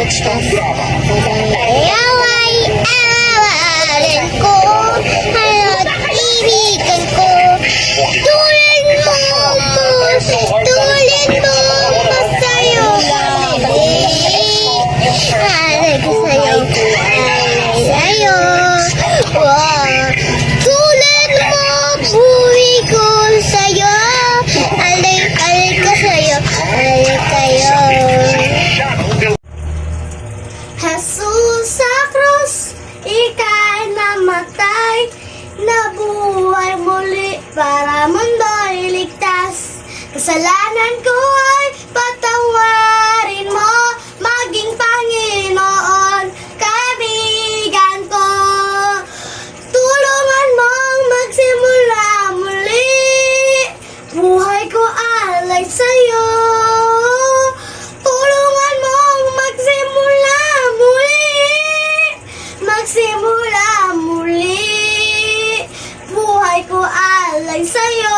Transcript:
Away, awalan ko, halo't ibigan ko. Tulad mo, sa'yo alay ko sa'yo, alay sa'yo. Wow. Tulad mo, buhay ko sa'yo, alay ka sa'yo, alay kayo. Jesus sa krus, ika'y namatay, nabuhay muli para mundo'y ligtas. Kasalanan ko ay patawarin mo, maging Panginoon, kaibigan ko. Tulungan mong magsimula muli, buhay ko alay sa'yo. Tulungan mong magsimula muli, buhay ko alay sa'yo.